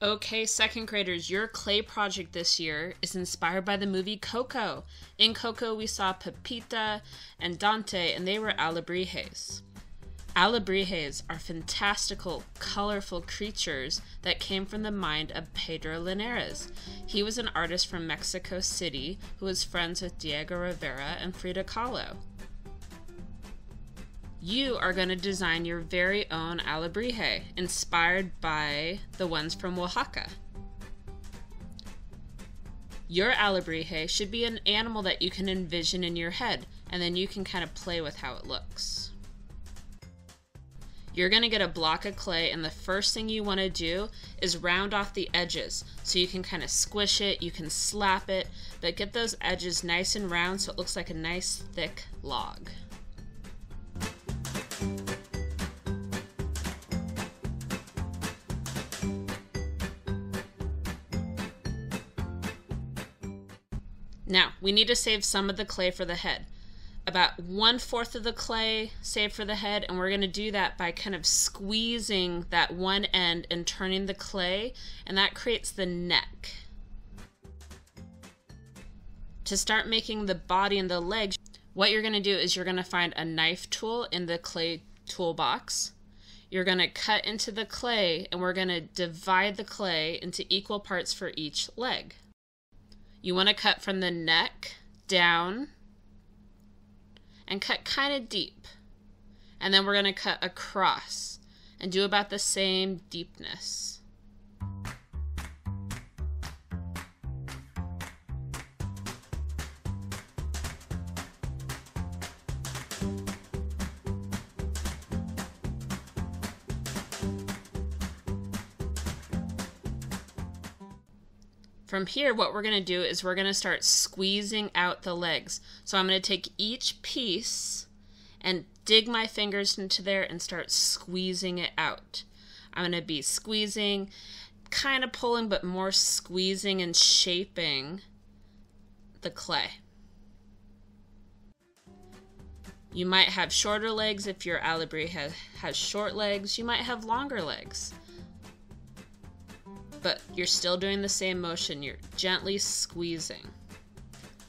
Okay, second graders, your clay project this year is inspired by the movie Coco. In Coco, we saw Pepita and Dante, and they were Alebrijes. Alebrijes are fantastical, colorful creatures that came from the mind of Pedro Linares. He was an artist from Mexico City who was friends with Diego Rivera and Frida Kahlo. You are going to design your very own alebrije, inspired by the ones from Oaxaca. Your alebrije should be an animal that you can envision in your head, and then you can kind of play with how it looks. You're going to get a block of clay, and the first thing you want to do is round off the edges. So you can kind of squish it, you can slap it, but get those edges nice and round so it looks like a nice thick log. Now, we need to save some of the clay for the head. About 1/4 of the clay saved for the head, and we're going to do that by kind of squeezing that one end and turning the clay, and that creates the neck. To start making the body and the legs, what you're going to do is you're going to find a knife tool in the clay toolbox. You're going to cut into the clay, and we're going to divide the clay into equal parts for each leg. You want to cut from the neck down and cut kind of deep. And then we're going to cut across and do about the same deepness. From here, what we're going to do is we're going to start squeezing out the legs. So I'm going to take each piece and dig my fingers into there and start squeezing it out. I'm going to be squeezing, kind of pulling, but more squeezing and shaping the clay. You might have shorter legs if your alebrije has short legs. You might have longer legs. But you're still doing the same motion. You're gently squeezing.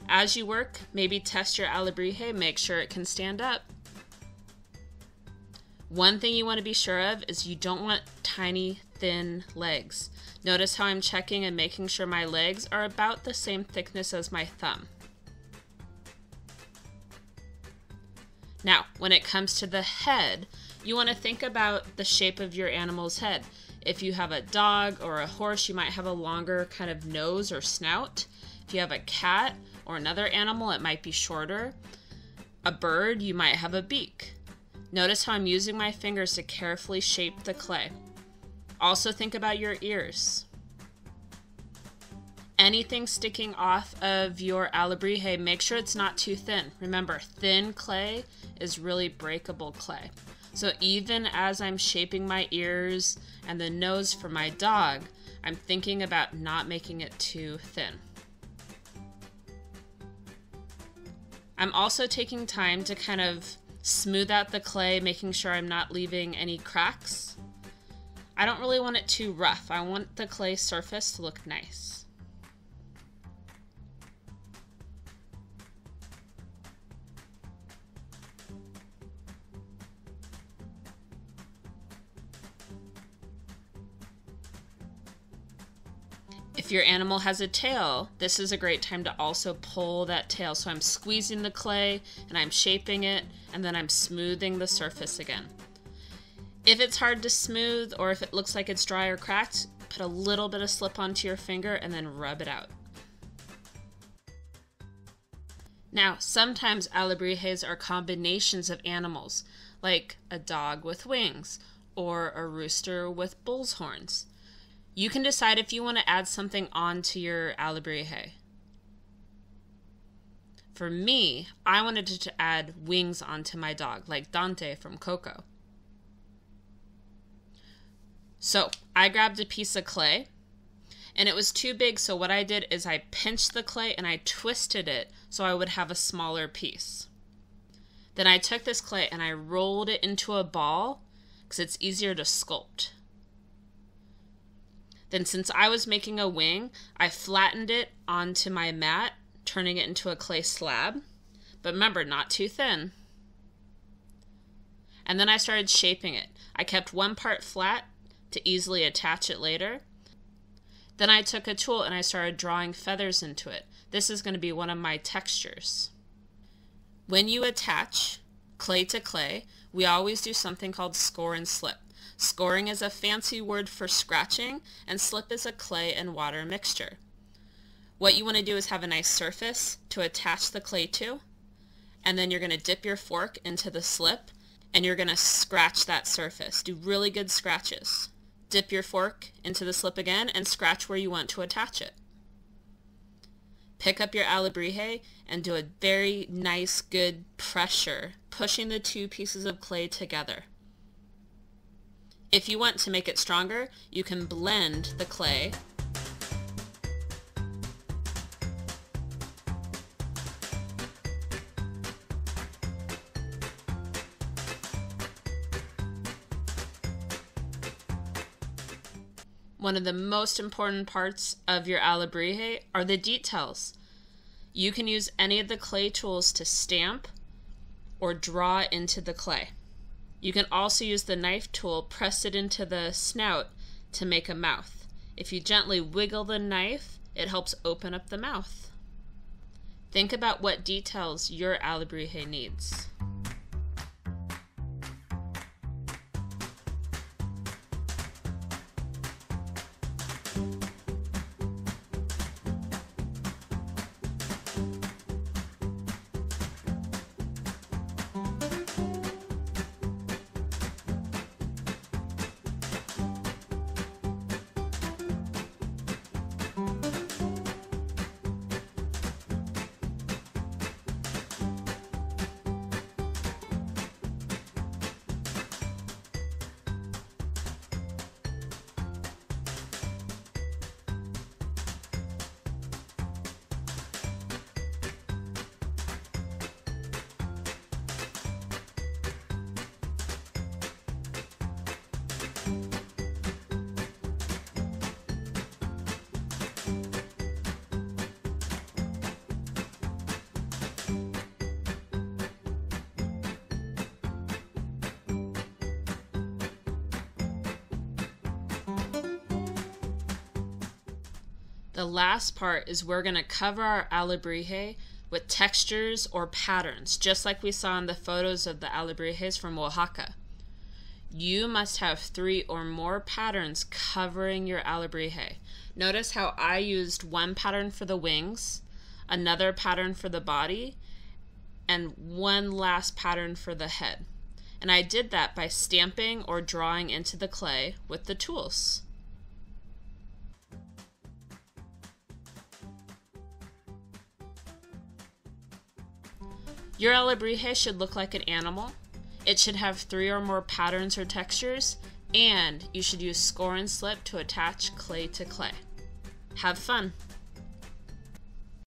As you work, maybe test your alebrije, make sure it can stand up. One thing you want to be sure of is you don't want tiny, thin legs. Notice how I'm checking and making sure my legs are about the same thickness as my thumb. Now, when it comes to the head, you want to think about the shape of your animal's head. If you have a dog or a horse, you might have a longer kind of nose or snout. If you have a cat or another animal, it might be shorter. A bird, you might have a beak. Notice how I'm using my fingers to carefully shape the clay. Also think about your ears. Anything sticking off of your alebrije, make sure it's not too thin. Remember, thin clay is really breakable clay. So even as I'm shaping my ears and the nose for my dog, I'm thinking about not making it too thin. I'm also taking time to kind of smooth out the clay, making sure I'm not leaving any cracks. I don't really want it too rough. I want the clay surface to look nice. If your animal has a tail, this is a great time to also pull that tail. So I'm squeezing the clay and I'm shaping it, and then I'm smoothing the surface again. If it's hard to smooth or if it looks like it's dry or cracked, put a little bit of slip onto your finger and then rub it out. Now, sometimes alebrijes are combinations of animals, like a dog with wings or a rooster with bull's horns. You can decide if you want to add something onto your alebrije. For me, I wanted to add wings onto my dog, like Dante from Coco. So I grabbed a piece of clay, and it was too big, so what I did is I pinched the clay and I twisted it so I would have a smaller piece. Then I took this clay and I rolled it into a ball because it's easier to sculpt. Then since I was making a wing, I flattened it onto my mat, turning it into a clay slab. But remember, not too thin. And then I started shaping it. I kept one part flat to easily attach it later. Then I took a tool and I started drawing feathers into it. This is going to be one of my textures. When you attach clay to clay, we always do something called score and slip. Scoring is a fancy word for scratching, and slip is a clay and water mixture. What you want to do is have a nice surface to attach the clay to, and then you're going to dip your fork into the slip, and you're going to scratch that surface. Do really good scratches. Dip your fork into the slip again and scratch where you want to attach it. Pick up your alebrije and do a very nice, good pressure, pushing the two pieces of clay together. If you want to make it stronger, you can blend the clay. One of the most important parts of your alebrije are the details. You can use any of the clay tools to stamp or draw into the clay. You can also use the knife tool, press it into the snout to make a mouth. If you gently wiggle the knife, it helps open up the mouth. Think about what details your alebrije needs. The last part is we're going to cover our alebrije with textures or patterns, just like we saw in the photos of the alebrijes from Oaxaca. You must have 3 or more patterns covering your alebrije. Notice how I used one pattern for the wings, another pattern for the body, and one last pattern for the head. And I did that by stamping or drawing into the clay with the tools. Your alebrije should look like an animal. It should have 3 or more patterns or textures, and you should use score and slip to attach clay to clay. Have fun!